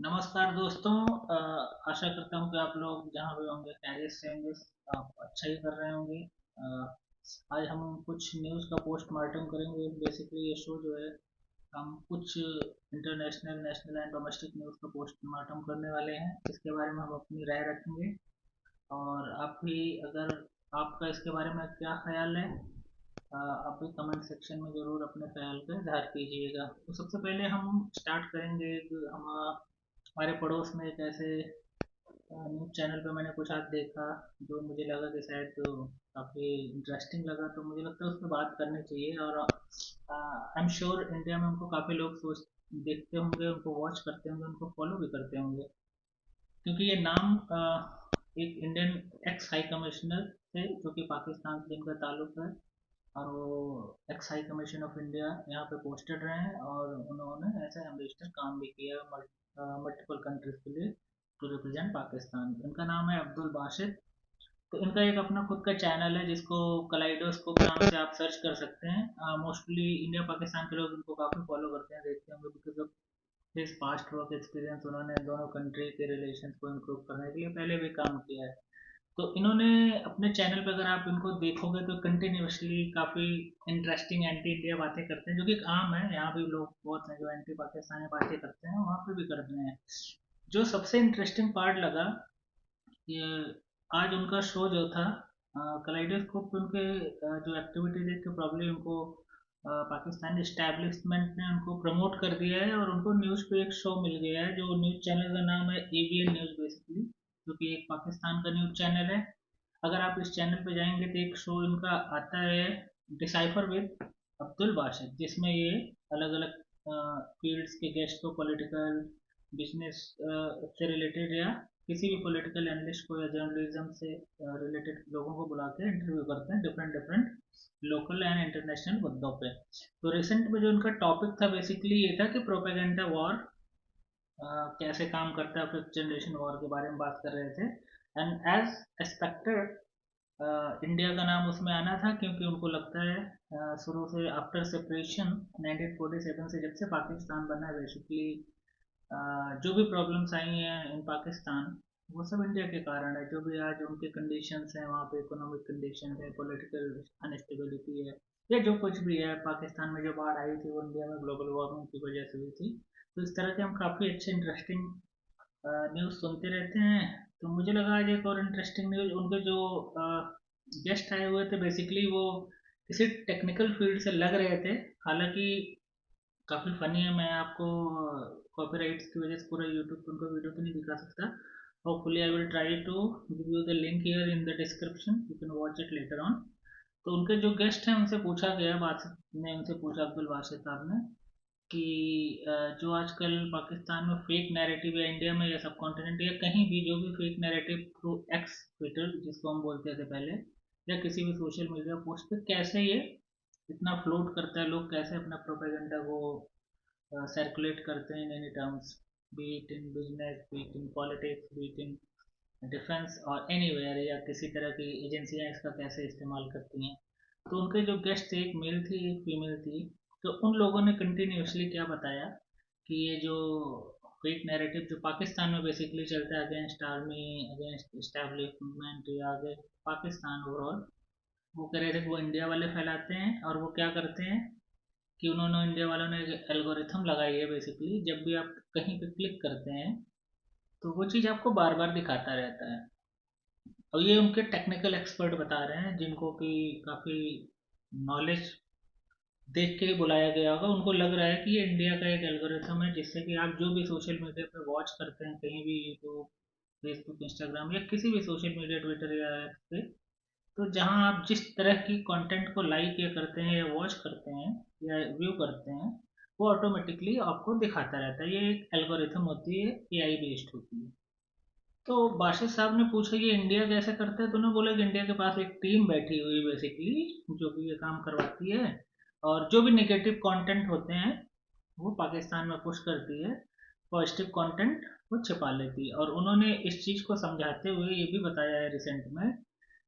नमस्कार दोस्तों। आशा करता हूँ कि आप लोग जहाँ भी होंगे खैरियत से होंगे। आप अच्छा ही कर रहे होंगे। आज हम कुछ न्यूज़ का पोस्टमार्टम करेंगे। बेसिकली ये शो जो है हम कुछ international, national and domestic news का पोस्टमार्टम करने वाले हैं। इसके बारे में हम अपनी राय रखेंगे और आप भी, अगर आपका इसके बारे में क्या ख्याल है, आप भी कमेंट सेक्शन में ज़रूर अपने ख्याल का इजहार कीजिएगा। तो सबसे पहले हम स्टार्ट करेंगे। हम हमारे पड़ोस में एक ऐसे न्यूज़ चैनल पे मैंने कुछ आज देखा जो मुझे लगा कि शायद काफ़ी इंटरेस्टिंग लगा, तो मुझे लगता है उस पर बात करनी चाहिए। और आई एम श्योर इंडिया में उनको काफ़ी लोग सोच देखते होंगे, उनको वॉच करते होंगे, उनको फॉलो भी करते होंगे, क्योंकि ये नाम एक इंडियन एक्स हाई कमिश्नर थे जो कि पाकिस्तान से जिनका ताल्लुक है, और वो x high commission of India यहाँ पे पोस्टेड रहे हैं और उन्होंने एज एम्बेसडर काम भी किया मल्टीपल कंट्रीज के लिए टू रिप्रेजेंट पाकिस्तान। इनका नाम है अब्दुल बाशिद। तो इनका एक अपना खुद का चैनल है जिसको कलाइडोस्कोप नाम से आप सर्च कर सकते हैं। मोस्टली इंडिया पाकिस्तान के लोग इनको काफ़ी फॉलो करते हैं, देखते होंगे, because of his past work experience. उन्होंने दोनों कंट्री के रिलेशन को इम्प्रूव करने के लिए पहले भी काम किया है। तो इन्होंने अपने चैनल पे, अगर आप इनको देखोगे तो कंटिन्यूसली काफ़ी इंटरेस्टिंग एंटी इंडिया बातें करते हैं, जो कि आम है। यहाँ भी लोग बहुत हैं जो एंटी पाकिस्तानी बातें करते हैं, वहाँ पे भी करते हैं। जो सबसे इंटरेस्टिंग पार्ट लगा, ये आज उनका शो जो था कलाइडोस्कोप पे, उनके जो एक्टिविटीज है कि प्रॉब्लम उनको पाकिस्तानी इस्टेब्लिशमेंट ने उनको प्रमोट कर दिया है और उनको न्यूज़ पे एक शो मिल गया है। जो न्यूज़ चैनल का नाम है एबीएन न्यूज़ बेसिकली, जो कि एक पाकिस्तान का न्यूज़ चैनल है। अगर आप इस चैनल पे जाएंगे तो एक शो इनका आता है, डिसाइफर विद अब्दुल बाशिद, जिसमें ये अलग अलग फील्ड्स के गेस्ट को, पॉलिटिकल, बिजनेस से रिलेटेड, या किसी भी पॉलिटिकल एनालिस्ट को या जर्नलिज्म से रिलेटेड लोगों को बुला के इंटरव्यू करते हैं different different local and international मुद्दों पे। तो रिसेंट में जो उनका टॉपिक था बेसिकली ये था कि प्रोपेगेंडा वॉर कैसे काम करता है। फिफ्थ जनरेशन वॉर के बारे में बात कर रहे थे। एंड एज एक्सपेक्टेड इंडिया का नाम उसमें आना था, क्योंकि उनको लगता है शुरू से आफ्टर सेपरेशन 1947 से, जब से पाकिस्तान बना है, बेसिकली जो भी प्रॉब्लम्स आई हैं इन पाकिस्तान, वो सब इंडिया के कारण है। जो भी आज उनके कंडीशंस हैं वहाँ पे, इकोनॉमिक कंडीशन है, पॉलिटिकल अनस्टेबिलिटी है, या जो कुछ भी है, पाकिस्तान में जो बाढ़ आई थी वो इंडिया में ग्लोबल वार्मिंग की वजह से हुई थी। तो इस तरह के हम काफ़ी अच्छे इंटरेस्टिंग न्यूज़ सुनते रहते हैं। तो मुझे लगा आज एक और इंटरेस्टिंग न्यूज़, उनके जो गेस्ट आए हुए थे बेसिकली वो किसी टेक्निकल फील्ड से लग रहे थे। हालांकि काफ़ी फनी है। मैं आपको कॉपीराइट्स की वजह से पूरा यूट्यूब पर उनका वीडियो तो नहीं दिखा सकता। Hopefully I will try to give you the link here in the description, you can watch it later on. तो उनके जो गेस्ट हैं उनसे पूछा गया, बात ने उनसे पूछा, अब्दुल बाशिद साहब ने, कि जो आजकल पाकिस्तान में फेक नैरेटिव, या इंडिया में या सब कॉन्टिनेंट या कहीं भी जो भी fake narrative through x, Twitter जिसको हम बोलते थे पहले, या किसी भी सोशल मीडिया पोस्ट पे कैसे ये इतना फ्लोट करता है, लोग कैसे अपना प्रोपेगेंडा को सर्कुलेट करते हैं in any terms, B it in business, B it in politics, B it in defence और एनीवेयर, या किसी तरह की एजेंसियां इसका कैसे इस्तेमाल करती हैं। तो उनके जो गेस्ट थे, एक मेल थी एक फीमेल थी। तो उन लोगों ने कंटिन्यूसली क्या बताया कि ये जो फेक नैरेटिव जो पाकिस्तान में बेसिकली चलता है अगेंस्ट आर्मी, अगेंस्ट इस्टेब्लिशमेंट, या अगेंस्ट पाकिस्तान ओवरऑल, वो कह रहे थे कि वो इंडिया वाले फैलाते हैं। और वो क्या करते हैं कि उन्होंने, इंडिया वालों ने एक एल्गोरिथम लगाई है बेसिकली, जब भी आप कहीं पे क्लिक करते हैं तो वो चीज़ आपको बार बार दिखाता रहता है। और ये उनके टेक्निकल एक्सपर्ट बता रहे हैं, जिनको कि काफ़ी नॉलेज देख के ही बुलाया गया होगा। उनको लग रहा है कि ये इंडिया का एक एल्गोरिथम है, जिससे कि आप जो भी सोशल मीडिया पे वॉच करते हैं, कहीं भी यूट्यूब, फेसबुक, इंस्टाग्राम, या किसी भी सोशल मीडिया, ट्विटर या एक्स पे, तो जहाँ आप जिस तरह की कंटेंट को लाइक या करते हैं, या वॉच करते हैं, या व्यू करते हैं, वो ऑटोमेटिकली आपको दिखाता रहता है। ये एक एल्गोरिथम होती है, एआई बेस्ड होती है। तो बाशिर साहब ने पूछा कि इंडिया कैसे करता है, तो उन्होंने बोला कि इंडिया के पास एक टीम बैठी हुई बेसिकली, जो कि ये काम करवाती है, और जो भी नेगेटिव कंटेंट होते हैं वो पाकिस्तान में पुश करती है, पॉजिटिव कंटेंट वो छिपा लेती है। और उन्होंने इस चीज़ को समझाते हुए ये भी बताया है रिसेंट में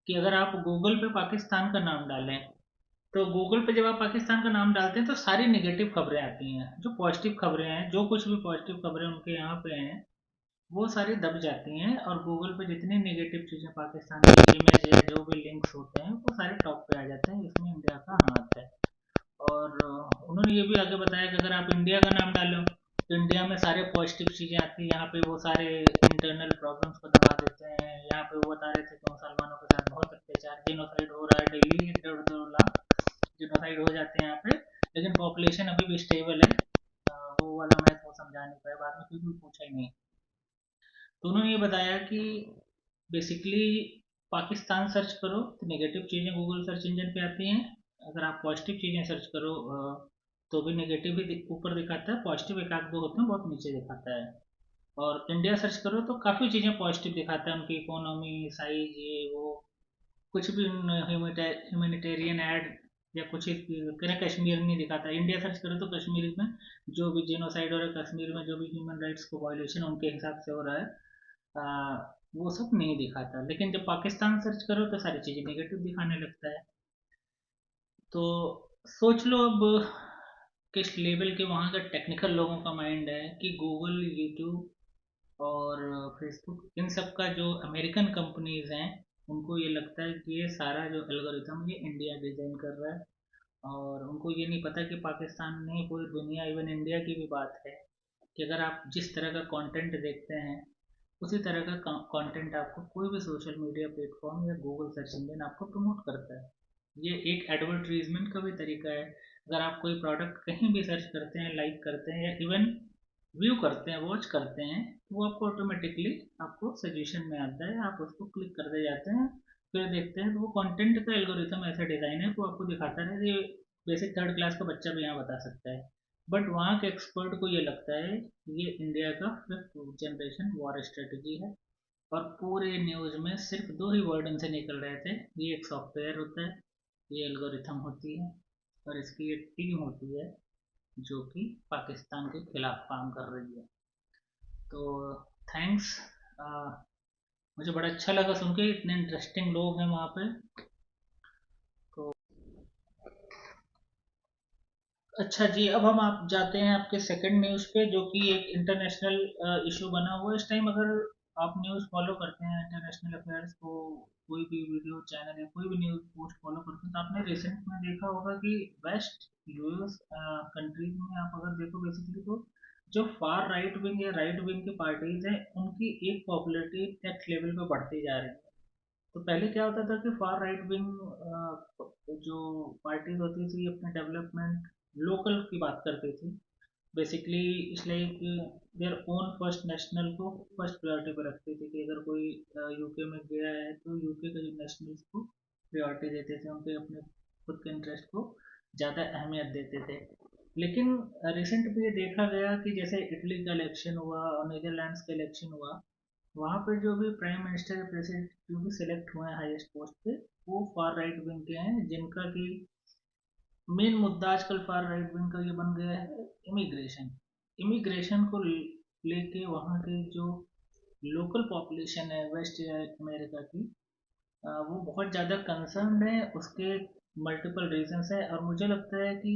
कि अगर आप गूगल पे पाकिस्तान का नाम डालें तो गूगल पे जब आप पाकिस्तान का नाम डालते हैं तो सारी नेगेटिव खबरें आती हैं। जो पॉजिटिव खबरें हैं, जो कुछ भी पॉजिटिव खबरें उनके यहाँ पे हैं, वो सारी दब जाती हैं, और गूगल पे जितनी नेगेटिव चीज़ें पाकिस्तान की इमेज या जो भी लिंक्स होते हैं वो सारे टॉप पे आ जाते हैं। इसमें इंडिया का हाथ है। और उन्होंने ये भी आगे बताया कि अगर आप इंडिया का नाम डालो तो इंडिया में सारे पॉजिटिव चीज़ें आती हैं। यहाँ पे वो सारे इंटरनल प्रॉब्लम्स को दबा देते हैं। यहाँ पे वो बता रहे थे कि मुसलमानों के साथ बहुत अत्याचार, जेनोसाइड हो रहा है डेली, 1.5-2 लाख जेनोसाइड हो जाते हैं यहाँ पे। लेकिन पॉपुलेशन अभी भी स्टेबल है। वो वाला मैं वो समझा नहीं पाया बाद में, क्योंकि पूछा ही नहीं। तो उन्होंने ये बताया कि बेसिकली पाकिस्तान सर्च करो तो नेगेटिव चीज़ें गूगल सर्च इंजन पे आती हैं। अगर आप पॉजिटिव चीज़ें सर्च करो तो भी नेगेटिव ही ऊपर दिखाता है, पॉजिटिव एक आध दो होते हैं बहुत नीचे दिखाता है। और इंडिया सर्च करो तो काफ़ी चीज़ें पॉजिटिव दिखाता है, उनकी इकोनॉमी, साइज, ये वो, कुछ भी ह्यूमैनिटेरियन ऐड या कुछ ही कश्मीर नहीं दिखाता। इंडिया सर्च करो तो कश्मीर में जो भी जेनोसाइड हो रहा है, कश्मीर में जो भी ह्यूमन राइट्स को वायलेशन उनके हिसाब से हो रहा है, वो सब नहीं दिखाता। लेकिन जब पाकिस्तान सर्च करो तो सारी चीज़ें नेगेटिव दिखाने लगता है। तो सोच लो अब किस लेवल के वहाँ का टेक्निकल लोगों का माइंड है कि गूगल, यूट्यूब और फेसबुक, इन सब का जो अमेरिकन कंपनीज हैं, उनको ये लगता है कि ये सारा जो एल्गोरिथम ये इंडिया डिजाइन कर रहा है। और उनको ये नहीं पता कि पाकिस्तान नहीं, पूरी दुनिया, इवन इंडिया की भी बात है कि अगर आप जिस तरह का कंटेंट देखते हैं उसी तरह का कंटेंट आपको कोई भी सोशल मीडिया प्लेटफॉर्म या गूगल सर्च इंजन आपको प्रमोट करता है। ये एक एडवर्टीजमेंट का भी तरीका है। अगर आप कोई प्रोडक्ट कहीं भी सर्च करते हैं, लाइक करते हैं, या इवन व्यू करते हैं, वॉच करते हैं, तो वो आपको ऑटोमेटिकली आपको सजेशन में आता है, आप उसको क्लिक करते जाते हैं। फिर देखते हैं तो वो कंटेंट का एल्गोरिथम ऐसा डिजाइन है, वो आपको दिखाता है कि बेसिक थर्ड क्लास का बच्चा भी यहाँ बता सकता है। बट वहाँ के एक्सपर्ट को ये लगता है कि ये इंडिया का फिफ्थ जनरेशन वॉर स्ट्रेटजी है। और पूरे न्यूज में सिर्फ दो ही वर्ड उनसे निकल रहे थे, ये एक सॉफ्टवेयर होता है, ये एल्गोरिथम होती है, और इसकी एक टीम होती है जो कि पाकिस्तान के खिलाफ काम कर रही है। तो थैंक्स। मुझे बड़ा अच्छा लगा सुन के, इतने इंटरेस्टिंग लोग हैं वहाँ पे। तो अच्छा जी, अब हम आप जाते हैं आपके सेकंड न्यूज़ पे, जो कि एक इंटरनेशनल इशू बना हुआ है इस टाइम। अगर आप न्यूज़ फॉलो करते हैं इंटरनेशनल अफेयर्स को, कोई भी वीडियो चैनल या कोई भी न्यूज़ पोस्ट फॉलो करते हैं, तो आपने रिसेंट में देखा होगा कि वेस्ट यूएस कंट्रीज में आप अगर देखो बेसिकली, तो जो फार राइट विंग या राइट विंग की पार्टीज हैं उनकी एक पॉपुलरिटी नेक्स्ट लेवल पे बढ़ती जा रही है। तो पहले क्या होता था कि फार राइट विंग जो पार्टीज होती थी अपने डेवलपमेंट लोकल की बात करती थी। Basically it's like their own first national को फर्स्ट प्रायोरिटी पर रखते थे, कि अगर कोई यूके में गया है तो यूके के नेशनल्स को प्रायोरिटी देते थे, उनके अपने खुद के इंटरेस्ट को ज़्यादा अहमियत देते थे। लेकिन रिसेंट में ये देखा गया कि जैसे इटली का इलेक्शन हुआ और नीदरलैंड्स का इलेक्शन हुआ, वहाँ पे जो भी प्राइम मिनिस्टर या प्रेसिडेंट जो भी सिलेक्ट हुए हैं हाईएस्ट पोस्ट पे, वो फार राइट विंग के हैं, जिनका कि मेन मुद्दा आजकल फार राइट विंग का ये बन गया है इमिग्रेशन। इमिग्रेशन को लेके वहाँ के जो लोकल पॉपुलेशन है वेस्ट अमेरिका की, वो बहुत ज़्यादा कंसर्न है। उसके मल्टीपल रीजंस है, और मुझे लगता है कि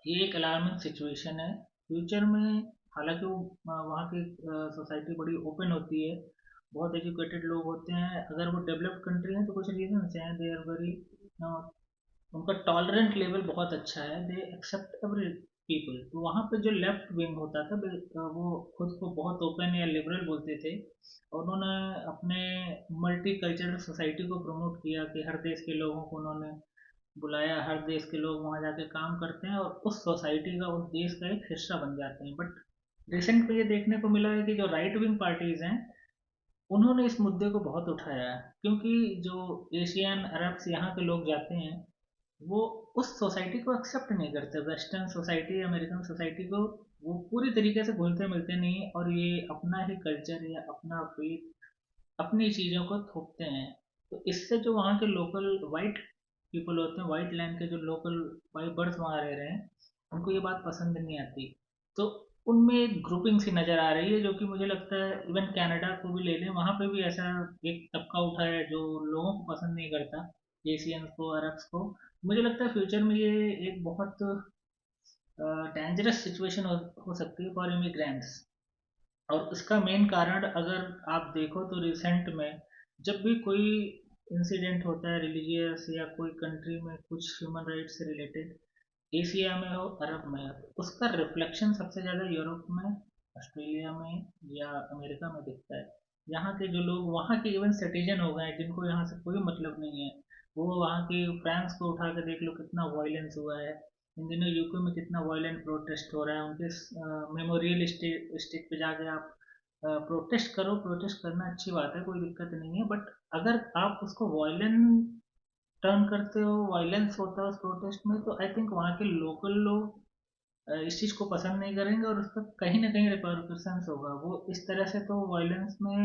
ये एक अलार्मिंग सिचुएशन है फ्यूचर में। हालांकि वो वहाँ की सोसाइटी बड़ी ओपन होती है, बहुत एजुकेटेड लोग होते हैं। अगर वो डेवलप्ड कंट्री है तो कुछ रीजंस हैं, दे आर वेरी, उनका टॉलरेंट लेवल बहुत अच्छा है, दे एक्सेप्ट एवरी पीपल। तो वहाँ पे जो लेफ्ट विंग होता था वो खुद को बहुत ओपन या लिबरल बोलते थे, और उन्होंने अपने मल्टी कल्चरल सोसाइटी को प्रमोट किया कि हर देश के लोगों को उन्होंने बुलाया, हर देश के लोग वहाँ जाके काम करते हैं और उस सोसाइटी का, उस देश का एक हिस्सा बन जाते हैं। बट रिसेंट में ये देखने को मिला है कि जो राइट विंग पार्टीज हैं उन्होंने इस मुद्दे को बहुत उठाया है, क्योंकि जो एशियन अरब्स यहाँ के लोग जाते हैं वो उस सोसाइटी को एक्सेप्ट नहीं करते, वेस्टर्न सोसाइटी, अमेरिकन सोसाइटी को वो पूरी तरीके से घुलते मिलते नहीं, और ये अपना ही कल्चर या अपना फेथ, अपनी चीज़ों को थोपते हैं। तो इससे जो वहाँ के लोकल वाइट पीपल होते हैं, वाइट लैंड के जो लोकल वाइट बर्ड्स वहाँ रह रहे हैं, उनको ये बात पसंद नहीं आती। तो उनमें एक ग्रुपिंग सी नज़र आ रही है, जो कि मुझे लगता है इवन कनाडा को भी ले लें, वहाँ पे भी ऐसा एक तबका उठा है जो लोगों को पसंद नहीं करता, एशियंस को, अरब्स को। मुझे लगता है फ्यूचर में ये एक बहुत डेंजरस सिचुएशन हो सकती है फॉर इमिग्रेंट्स। और उसका मेन कारण अगर आप देखो तो रिसेंट में जब भी कोई इंसिडेंट होता है रिलीजियस या कोई कंट्री में कुछ ह्यूमन राइट्स से रिलेटेड, एशिया में हो अरब में हो, उसका रिफ्लेक्शन सबसे ज़्यादा यूरोप में, ऑस्ट्रेलिया में या अमेरिका में दिखता है। यहाँ के जो लोग वहाँ के इवन सिटीजन हो गए हैं जिनको यहाँ से कोई मतलब नहीं है, वो वहाँ के फ्रांस को उठा कर देख लो कितना वायलेंस हुआ है। इन दिनों यूके में कितना वायलेंट प्रोटेस्ट हो रहा है, उनके मेमोरियल स्टेट पे जाके आप प्रोटेस्ट करो। प्रोटेस्ट करना अच्छी बात है, कोई दिक्कत नहीं है, बट अगर आप उसको वायलेंट टर्न करते हो, वायलेंस होता है उस प्रोटेस्ट में, तो आई थिंक वहाँ के लोकल लोग इस चीज़ को पसंद नहीं करेंगे और उसका कहीं ना कहीं रिपरकशंस होगा। वो इस तरह से तो वायलेंस में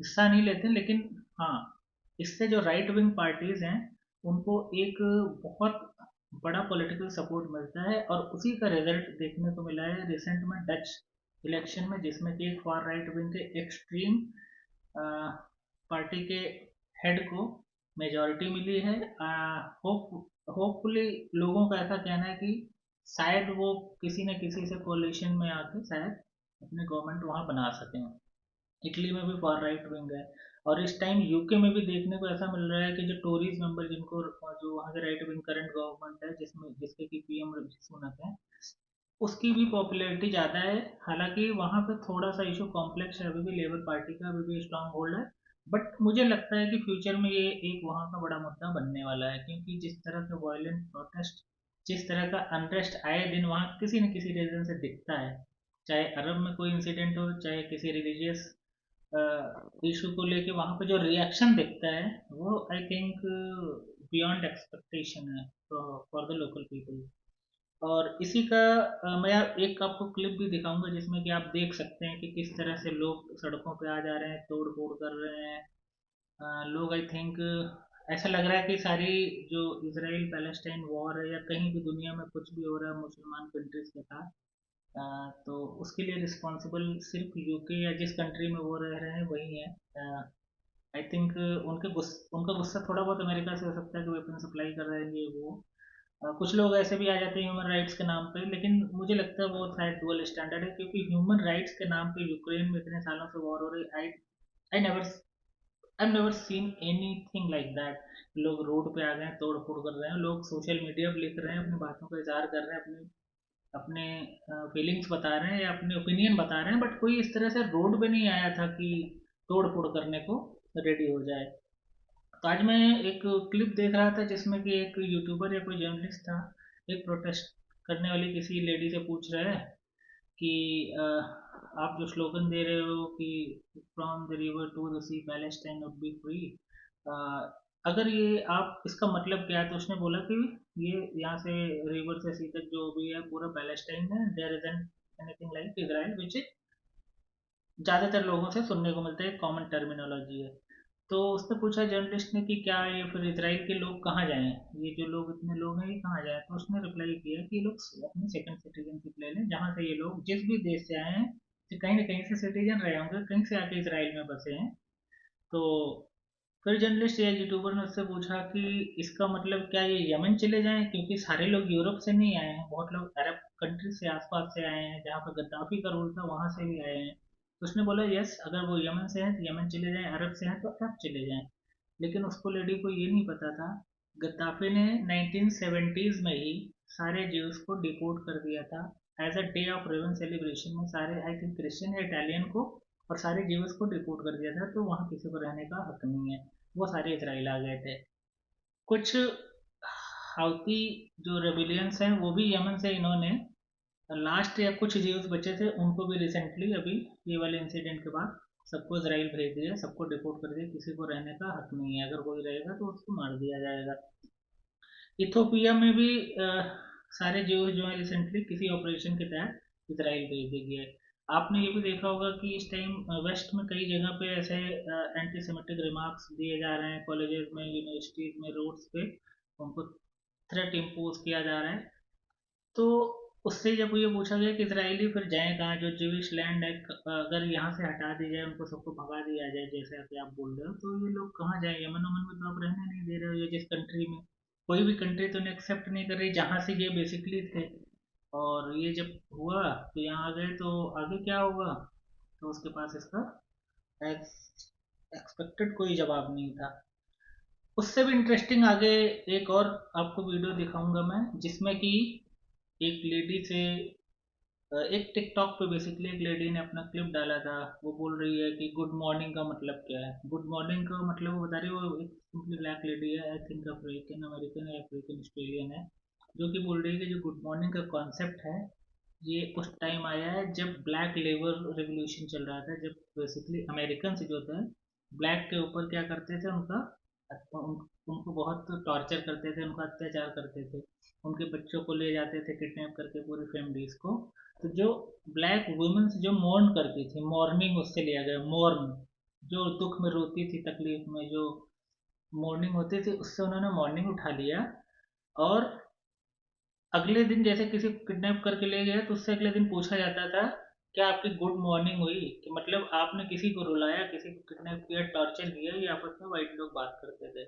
हिस्सा नहीं लेते, लेकिन हाँ, इससे जो राइट विंग पार्टीज हैं उनको एक बहुत बड़ा पॉलिटिकल सपोर्ट मिलता है, और उसी का रिजल्ट देखने को मिला है रिसेंट में डच इलेक्शन में, जिसमें कि एक फार राइट विंग के एक्सट्रीम पार्टी के हेड को मेजॉरिटी मिली है। होपफुली लोगों का ऐसा कहना है कि शायद वो किसी न किसी से कोलिशन में आके शायद अपने गवर्नमेंट वहाँ बना सकें। इटली में भी फार राइट विंग है, और इस टाइम यूके में भी देखने को ऐसा मिल रहा है कि जो टोरीज मेंबर जिनको, जो वहाँ के राइट विंग करंट गवर्नमेंट है जिसमें जिसके की पीएम ऋषि सुनक है, उसकी भी पॉपुलैरिटी ज़्यादा है। हालांकि वहाँ पे थोड़ा सा इशू कॉम्प्लेक्स है, अभी भी लेबर पार्टी का अभी भी स्ट्रांग होल्ड है। बट मुझे लगता है कि फ्यूचर में ये एक वहाँ का बड़ा मुद्दा बनने वाला है, क्योंकि जिस तरह का वायलेंट प्रोटेस्ट, जिस तरह का अनरेस्ट आए दिन वहाँ किसी न किसी रीजन से दिखता है, चाहे अरब में कोई इंसिडेंट हो, चाहे किसी रिलीजियस इशू को लेके वहाँ पे जो रिएक्शन दिखता है, वो आई थिंक बियॉन्ड एक्सपेक्टेशन है फॉर द लोकल पीपल। और इसी का मैं एक आपको क्लिप भी दिखाऊंगा जिसमें कि आप देख सकते हैं कि किस तरह से लोग सड़कों पे आ जा रहे हैं, तोड़ फोड़ कर रहे हैं। लोग आई थिंक ऐसा लग रहा है कि सारी जो इसराइल पैलेस्टाइन वॉर है या कहीं भी दुनिया में कुछ भी हो रहा है मुसलमान कंट्रीज के साथ, तो उसके लिए रिस्पॉन्सिबल सिर्फ यूके या जिस कंट्री में वो रह रहे हैं वही है। आई थिंक उनका गुस्सा थोड़ा बहुत अमेरिका से हो सकता है कि वेपन सप्लाई कर रहे हैं ये वो। कुछ लोग ऐसे भी आ जाते हैं ह्यूमन राइट्स के नाम पे, लेकिन मुझे लगता है वो शायद डुअल स्टैंडर्ड है, क्योंकि ह्यूमन राइट्स के नाम पे यूक्रेन में इतने सालों से वॉर हो रही। I never I never seen anything like that. लोग रोड पे आ गए हैं, तोड़ फोड़ कर रहे हैं, लोग सोशल मीडिया पे लिख रहे हैं, अपनी बातों का इजहार कर रहे हैं, अपने अपने फीलिंग्स बता रहे हैं या अपने ओपिनियन बता रहे हैं, बट कोई इस तरह से रोड पे नहीं आया था कि तोड़ फोड़ करने को रेडी हो जाए। तो आज मैं एक क्लिप देख रहा था जिसमें कि एक यूट्यूबर या कोई जर्नलिस्ट था, एक प्रोटेस्ट करने वाली किसी लेडी से पूछ रहा है कि आप जो स्लोगन दे रहे हो कि from the river to the sea Palestine would be free, अगर ये आप इसका मतलब क्या है, तो उसने बोला कि ये यहाँ से रिवर से सी तक जो भी है पूरा पैलेस्टाइन है, there is anything like Israel, which ज़्यादातर लोगों से सुनने को मिलता है, कॉमन टर्मिनोलॉजी है। तो उसने पूछा जर्नलिस्ट ने कि क्या ये फिर इसराइल के लोग कहाँ जाएं, ये जो लोग इतने लोग हैं ये कहाँ जाएं। तो उसने रिप्लाई किया कि ये लोग अपनी सेकंड सिटीजनशिप ले लें, जहाँ से ये लोग जिस भी देश से आए हैं, तो कहीं ना कहीं से सिटीजन रहे होंगे, कहीं से आके इसराइल में बसे हैं। तो फिर जर्नलिस्ट या यूट्यूबर ने उससे पूछा कि इसका मतलब क्या ये यमन चले जाएं, क्योंकि सारे लोग यूरोप से नहीं आए हैं, बहुत लोग अरब कंट्री से आसपास से आए हैं जहाँ पर गद्दाफी का रूल था वहां से भी आए हैं। तो उसने बोला यस, अगर वो यमन से हैं तो यमन चले जाएं, अरब से हैं तो अरब चले जाएं। लेकिन उसको लेडी को ये नहीं पता था, गद्दाफी ने 1970s में ही सारे ज्यूज को डिपोर्ट कर दिया था as a day of raven celebration में, सारे आई थिंक क्रिश्चियन या इटालियन को, और सारे ज्यूज को डिपोर्ट कर दिया था, तो वहाँ किसी को रहने का हक नहीं है। वो सारे इसराइल आ गए थे। कुछ हाउती जो रेबिलियंस हैं वो भी यमन से इन्होंने, लास्ट या कुछ जीव्स बचे थे उनको भी रिसेंटली अभी ये वाले इंसिडेंट के बाद सबको इसराइल भेज दिया, सबको डिपोर्ट कर दिया, किसी को रहने का हक नहीं है, अगर कोई रहेगा तो उसको मार दिया जाएगा। इथोपिया में भी सारे जीव जो है रिसेंटली किसी ऑपरेशन के तहत इसराइल भेज दिए गए। आपने ये भी देखा होगा कि इस टाइम वेस्ट में कई जगह पे ऐसे एंटी सेमेटिक रिमार्क्स दिए जा रहे हैं, कॉलेजेस में, यूनिवर्सिटीज में, रोड्स पे उनको थ्रेट इम्पोज किया जा रहा है। तो उससे जब ये पूछा गया कि इसराइली फिर जाएं कहाँ, जो ज्यूइश लैंड है, अगर यहाँ से हटा दी जाए, उनको सबको भगा दिया जाए जैसे कि आप बोल रहे हो, तो ये लोग कहाँ जाए, यमन वमन में तो आप रहने नहीं दे रहे हो, ये जिस कंट्री में कोई भी कंट्री तो इन्हें एक्सेप्ट नहीं कर रही जहाँ से ये बेसिकली थे। और ये जब हुआ तो यहाँ आ गए, तो आगे क्या होगा, तो उसके पास इसका एक्सपेक्टेड कोई जवाब नहीं था। उससे भी इंटरेस्टिंग आगे एक और आपको वीडियो दिखाऊंगा मैं, जिसमें कि एक लेडी से एक टिकटॉक पे बेसिकली एक लेडी ने अपना क्लिप डाला था। वो बोल रही है कि गुड मॉर्निंग का मतलब क्या है। गुड मॉर्निंग का मतलब वो बता रही है, वो एक सिंपली ब्लैक लेडी है, आई थिंक अफ्रीकन अमेरिकन या अफ्रीकन ऑस्ट्रेलियन है, जो कि बोल रही है कि जो गुड मॉर्निंग का कॉन्सेप्ट है, ये उस टाइम आया है जब ब्लैक लेबर रेवोल्यूशन चल रहा था, जब बेसिकली अमेरिकन जो थे ब्लैक के ऊपर क्या करते थे, उनको बहुत टॉर्चर करते थे, उनका अत्याचार करते थे, उनके बच्चों को ले जाते थे किडनैप करके, पूरी फैमिलीज को। तो जो ब्लैक वुमेन्स जो मॉर्न करती थी, मॉर्निंग उससे लिया गया, मॉर्न, जो दुख में रोती थी, तकलीफ में जो मॉर्निंग होती थी, उससे उन्होंने मॉर्निंग उठा लिया। और अगले दिन जैसे किसी को किडनैप करके ले गया, तो उससे अगले दिन पूछा जाता था क्या आपकी गुड मॉर्निंग हुई, कि मतलब आपने किसी को रुलाया, किसी को किडनैप किया, टॉर्चर किया, ये आपस में वाइट लोग बात करते थे।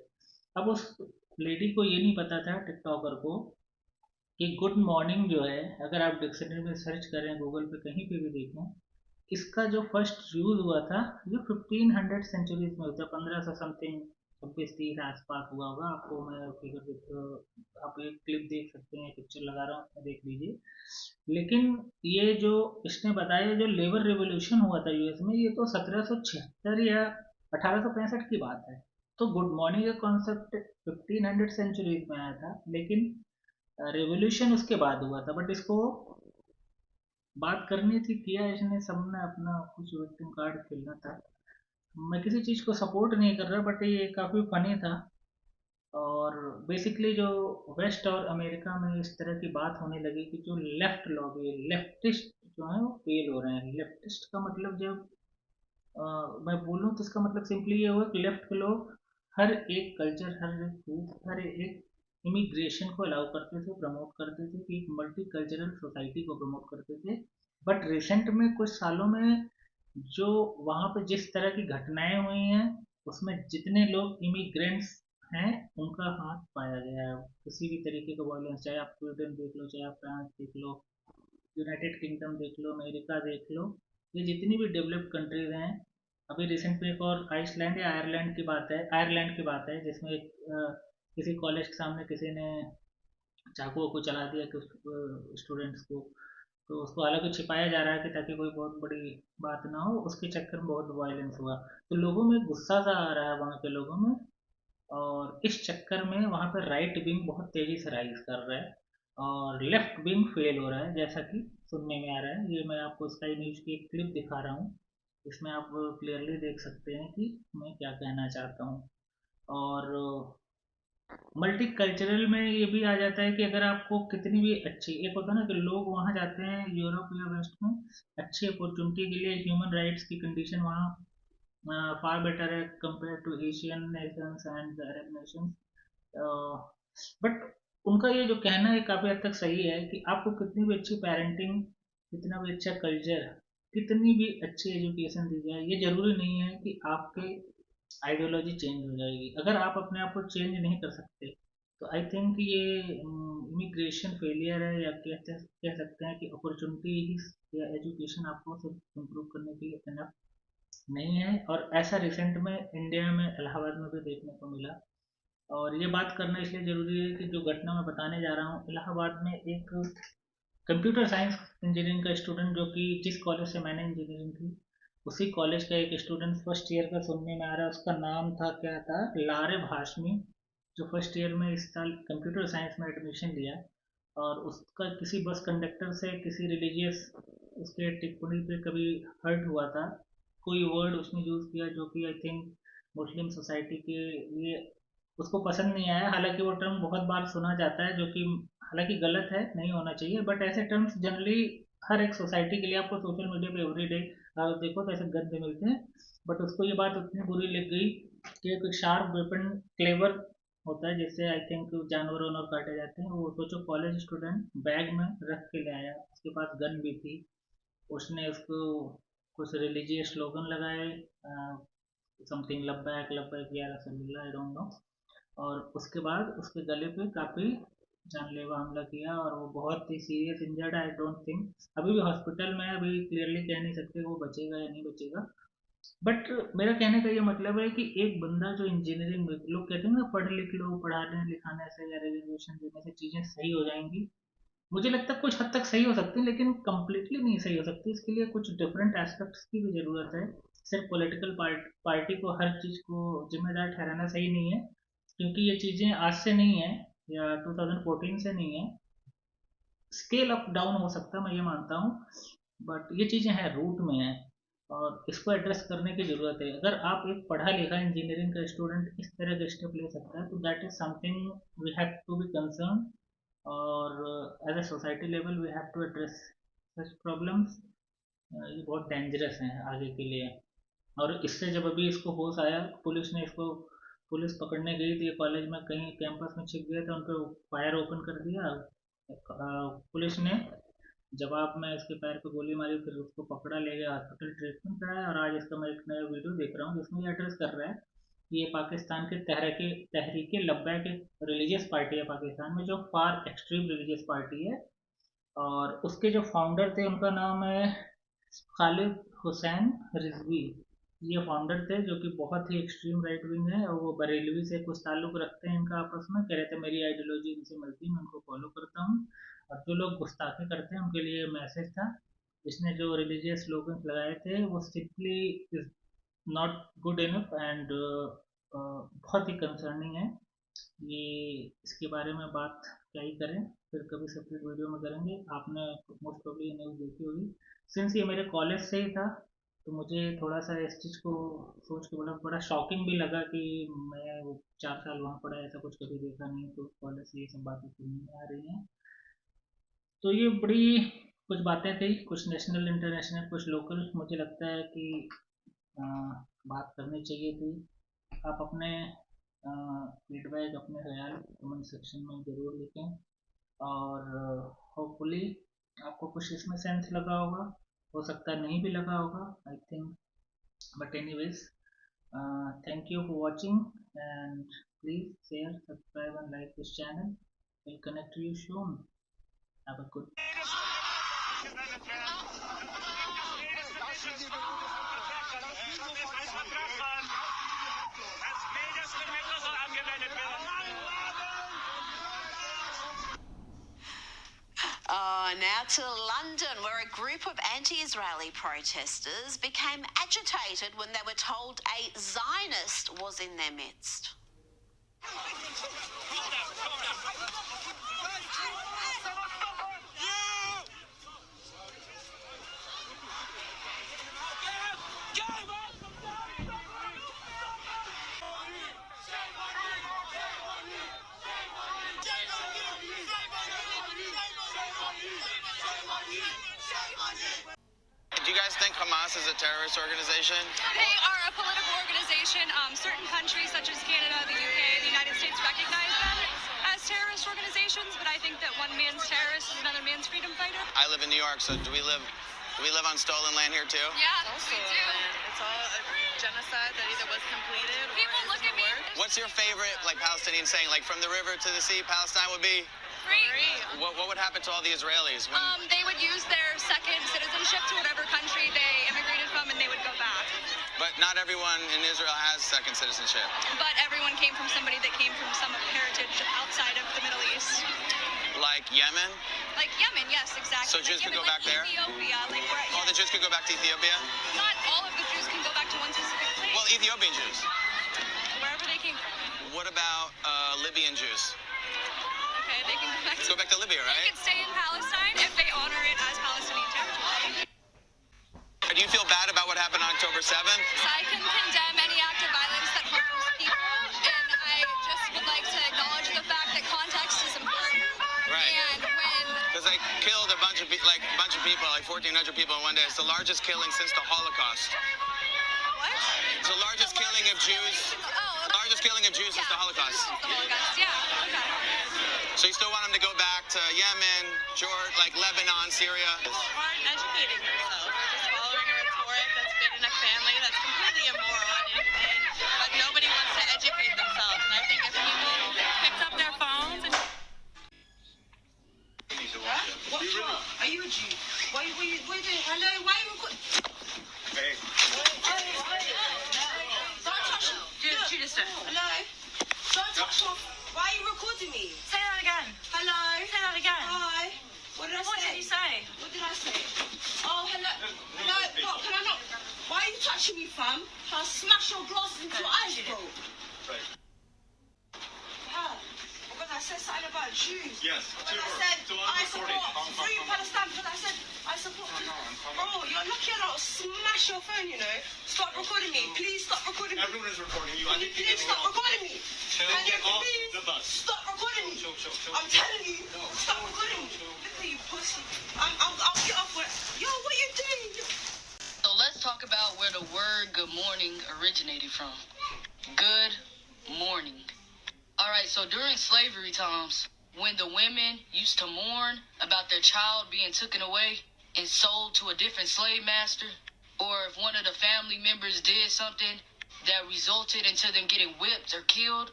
अब उस लेडी को ये नहीं पता था, टिकटॉकर को, कि गुड मॉर्निंग जो है, अगर आप डिक्शनरी में सर्च करें, गूगल पे कहीं पे भी देखें, इसका जो फर्स्ट यूज हुआ था, जो 1500 सेंचुरीज में होता है, 1500 समथिंग, 26-30 आसपास हुआ होगा। आपको मैं फिगर, आप एक क्लिप देख सकते हैं, पिक्चर लगा रहा हूँ, उसमें देख लीजिए। लेकिन ये जो इसने बताया, जो लेबर रेवोल्यूशन हुआ था यूएस में, ये तो 1776 या 1865 की बात है। तो गुड मॉर्निंग का कॉन्सेप्ट 1500 सेंचुरीज में आया था, लेकिन रेवोल्यूशन उसके बाद हुआ था। बट इसको बात करनी थी, किया इसने, सबने अपना कुछ विक्टिम कार्ड खेलना था। मैं किसी चीज़ को सपोर्ट नहीं कर रहा, बट ये काफ़ी फनी था। और बेसिकली जो वेस्ट और अमेरिका में इस तरह की बात होने लगी कि जो लेफ्ट लोग, ये लेफ्टिस्ट जो है वो फेल हो रहे हैं। लेफ्टिस्ट का मतलब जब मैं बोलूँ तो इसका मतलब सिंपली ये हुआ कि लेफ्ट के लोग हर एक कल्चर, हर एक फूड, हर एक इमिग्रेशन को अलाउ करते थे, प्रमोट करते थे, कि एक मल्टी कल्चरल सोसाइटी को प्रमोट करते थे। बट रिसेंट में कुछ सालों में जो वहाँ पे जिस तरह की घटनाएं हुई हैं, उसमें जितने लोग इमिग्रेंट्स हैं, उनका हाथ पाया गया है। किसी भी तरीके का वायलेंस, चाहे आप स्वीडन देख लो, चाहे आप फ्रांस देख लो, यूनाइटेड किंगडम देख लो, अमेरिका देख लो, ये जितनी भी डेवलप्ड कंट्रीज हैं। अभी रिसेंट में एक और आइसलैंड या आयरलैंड की बात है, आयरलैंड की बात है, जिसमें एक किसी कॉलेज के सामने किसी ने चाकुओं को चला दिया कि स्टूडेंट्स को। तो उसको हालांकि छिपाया जा रहा है कि ताकि कोई बहुत बड़ी बात ना हो, उसके चक्कर में बहुत वायलेंस हुआ। तो लोगों में गुस्सा सा आ रहा है, वहाँ के लोगों में। और इस चक्कर में वहाँ पर राइट विंग बहुत तेजी से राइज कर रहा है, और लेफ्ट विंग फेल हो रहा है, जैसा कि सुनने में आ रहा है। ये मैं आपको स्काई न्यूज की एक क्लिप दिखा रहा हूँ, इसमें आप क्लियरली देख सकते हैं कि मैं क्या कहना चाहता हूँ। और मल्टी कल्चरल में ये भी आ जाता है कि अगर आपको कितनी भी अच्छी, एक होता है ना कि लोग वहाँ जाते हैं यूरोप या वेस्ट में अच्छी अपॉर्चुनिटी के लिए, ह्यूमन राइट्स की कंडीशन वहाँ फार बेटर है compare to Asian nations and Arab nations. But उनका ये जो कहना है काफ़ी हद तक सही है, कि आपको कितनी भी अच्छी पेरेंटिंग, कितना भी अच्छा कल्चर, कितनी भी अच्छी एजुकेशन दी जाए, ये जरूरी नहीं है कि आपके आइडियोलॉजी चेंज हो जाएगी। अगर आप अपने आप को चेंज नहीं कर सकते, तो आई थिंक ये इमिग्रेशन फेलियर है, या कह सकते हैं कि अपॉर्चुनिटी या एजुकेशन आपको सिर्फ इम्प्रूव करने के लिए इनफ नहीं है। और ऐसा रिसेंट में इंडिया में इलाहाबाद में भी देखने को मिला। और ये बात करना इसलिए ज़रूरी है कि जो घटना मैं बताने जा रहा हूँ, इलाहाबाद में एक कंप्यूटर साइंस इंजीनियरिंग का स्टूडेंट, जो कि जिस कॉलेज से मैंने इंजीनियरिंग की, उसी कॉलेज का एक स्टूडेंट फर्स्ट ईयर का सुनने में आ रहा है, उसका नाम था, क्या था, लारे भाशमी, जो फर्स्ट ईयर में इस साल कंप्यूटर साइंस में एडमिशन लिया। और उसका किसी बस कंडक्टर से किसी रिलीजियस उसके टिप्पणी पे कभी हर्ट हुआ था। कोई वर्ड उसने यूज़ किया जो कि आई थिंक मुस्लिम सोसाइटी के लिए उसको पसंद नहीं आया। हालांकि वो टर्म बहुत बार सुना जाता है, जो कि हालांकि गलत है, नहीं होना चाहिए, बट ऐसे टर्म्स जनरली हर एक सोसाइटी के लिए आपको सोशल मीडिया पे एवरी डे आप देखो तो ऐसे गंदे मिलते हैं। बट उसको ये बात उतनी बुरी लग गई कि एक शार्प वेपन, क्लेवर होता है जिससे आई थिंक जानवर वानवर काटे जाते हैं, वो सोचो कॉलेज स्टूडेंट बैग में रख के ले आया, उसके पास गन भी थी। उसने उसको कुछ रिलीजियस स्लोगन लगाए, समथिंग लब्बैक लब्बैक या रसोल्ला, आई डोंट नो। और उसके बाद उसके गले पे काफ़ी जानलेवा हमला किया और वो बहुत ही सीरियस इंजर्ड है। आई डोंट थिंक अभी भी हॉस्पिटल में है, अभी क्लियरली कह नहीं सकते वो बचेगा या नहीं बचेगा। बट मेरा कहने का ये मतलब है कि एक बंदा जो इंजीनियरिंग में, लोग कहते हैं ना पढ़ लिख लो, पढ़ाने लिखाने से या रिजर्वेशन देने से चीज़ें सही हो जाएंगी। मुझे लगता है कुछ हद तक सही हो सकती है लेकिन कम्प्लीटली नहीं सही हो सकती। इसके लिए कुछ डिफरेंट एस्पेक्ट्स की भी ज़रूरत है। सिर्फ पॉलिटिकल पार्टी को हर चीज़ को जिम्मेदार ठहराना सही नहीं है, क्योंकि ये चीज़ें आज से नहीं है या 2014 से नहीं है। स्केल अप डाउन हो सकता है, मैं ये मानता हूँ, बट ये चीज़ें हैं, रूट में है और इसको एड्रेस करने की ज़रूरत है। अगर आप एक पढ़ा लिखा इंजीनियरिंग का स्टूडेंट इस तरह के स्टेप ले सकता है तो that is something we have to be concern, और as a society level we have to address such problems. ये बहुत डेंजरस हैं आगे के लिए। और इससे जब अभी इसको होश आया, पुलिस ने इसको, पुलिस पकड़ने गई थी, कॉलेज में कहीं कैंपस में छिप गया था, उन पर फायर ओपन कर दिया पुलिस ने। जवाब में इसके पैर पे गोली मारी, फिर उसको पकड़ा, ले गया हॉस्पिटल, ट्रीटमेंट कराया। और आज इसका मैं एक नया वीडियो देख रहा हूँ जिसमें ये एड्रेस कर रहा है कि ये पाकिस्तान के तहरीक लब्बैक एक रिलीजियस पार्टी है पाकिस्तान में, जो फार एक्सट्रीम रिलीजियस पार्टी है। और उसके जो फाउंडर थे उनका नाम है खालिद हुसैन रिजवी। ये फाउंडर थे जो कि बहुत ही एक्सट्रीम राइट विंग है, और वो बरेलवी से कुछ ताल्लुक रखते हैं इनका आपस में। कह रहे थे मेरी आइडियोलॉजी इनसे मिलती है, मैं उनको फॉलो करता हूँ। और जो लोग गुस्ताखी करते हैं उनके लिए मैसेज था। इसने जो रिलीजियस स्लोगन्स लगाए थे वो simply is not good enough and बहुत ही कंसर्निंग है। ये इसके बारे में बात क्या ही करें, फिर कभी सेपरेट वीडियो में करेंगे। आपने मोस्ट प्रोबब्ली ये न्यूज़ देखी होगी। सिंस ये मेरे कॉलेज से ही था तो मुझे थोड़ा सा इस चीज़ को सोच के बड़ा शॉकिंग भी लगा कि मैं वो 4 साल वहाँ पढ़ा, ऐसा कुछ कभी देखा नहीं, तो कॉलेज से ये सब बातें सुनने आ रही हैं। तो ये बड़ी कुछ बातें थी, कुछ नेशनल इंटरनेशनल कुछ लोकल, मुझे लगता है कि आ, बात करनी चाहिए थी। आप अपने फीडबैक, अपने ख्याल कमेंट सेक्शन में ज़रूर लिखें, और होपफुली आपको कुछ इसमें सेंस लगा होगा। हो सकता है नहीं भी लगा होगा, I think, but anyways, thank you for watching, and please share, subscribe and like this channel. We'll connect to you soon. Have a good Now to London, where a group of anti-Israeli protesters became agitated when they were told a Zionist was in their midst. Do you guys think Hamas is a terrorist organization? They are a political organization. Certain countries such as Canada, the UK, the United States recognize them as terrorist organizations, but I think that one man's terrorist is another man's freedom fighter. I live in New York, so do we live on stolen land here too? Yeah, we do. It's all a genocide that either was completed or People is look in at the me. works. What's your favorite Palestinian saying? Like from the river to the sea, Palestine would be? Free. What would happen to all the Israelis when? They would use their second citizenship to whatever country they immigrated from, and they would go back. But not everyone in Israel has second citizenship. But everyone came from somebody that came from some heritage outside of the Middle East. Like Yemen? Like Yemen, yes, exactly. So Jews like could go Yemen, back there? Ethiopia, like where, All the Jews could go back to Ethiopia? not all of the Jews can go back to one specific place. Well, Ethiopian Jews. Wherever they came from. What about Libyan Jews? Okay, they can go back to. Go back to Libya, They right? can stay in Palestine if they honor it as Palestinian territory. Do you feel bad about what happened on October 7th? So I can condemn any act of violence that harms people, and I just would like to acknowledge the fact that context is important. Right. And when Because they killed a bunch of people, like 1,400 people in one day. It's the largest killing since the Holocaust. what? It's the largest killing of Jews. Oh, Largest killing of Jews since the Holocaust. The Holocaust. Yeah. Okay. So you still want them to go back to Yemen, Jordan, like Lebanon, Syria? Aren't educating themselves. They're just following a rhetoric that's been in a family that's completely immoral, but nobody wants to educate themselves. And I think if people Listen. Hello? Don't touch my... Why are you recording me? Say that again. Hello? Say that again. Hi. What did I What say? did you say? What did I say? Oh, hello. Hello? What? Can I not... Why are you touching me, fam? I'll smash your glasses into your eyes, bro. Right. How? Because I said something about Jews. Yes, Because two I words. said, So I'm I recording. support free Palestine. Because I said, I support... Bro, you're lucky I don't smash your phone, you know. Stop recording me. Please stop recording me. Everyone is recording you. Can you please stop recording me? Can you Get off please the bus. stop recording me? Chill. I'm telling you, stop recording me. Look at you, pussy. I'll get off with... Yo, what you doing? So let's talk about where the word good morning originated from. Good morning. Alright, so during slavery times, when the women used to mourn about their child being taken away and sold to a different slave master, or if one of the family members did something that resulted into them getting whipped or killed,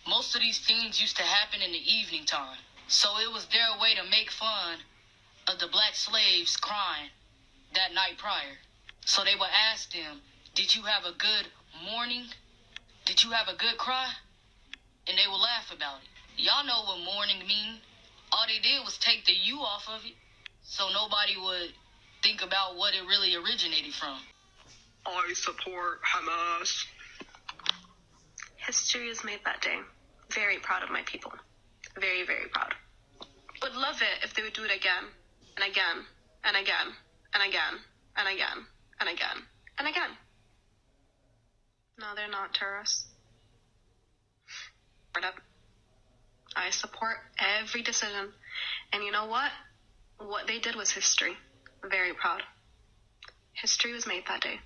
most of these things used to happen in the evening time. So it was their way to make fun of the black slaves crying that night prior. So they would ask them, did you have a good morning? Did you have a good cry? And they would laugh about it. Y'all know what mourning mean. All they did was take the U off of it, so nobody would think about what it really originated from. I support Hamas. History is made that day. Very proud of my people. Very, very proud. Would love it if they would do it again, and again, and again, and again, and again, and again, and again. No, they're not terrorists. I support every decision. And you know what? What they did was history. Very proud. History was made that day.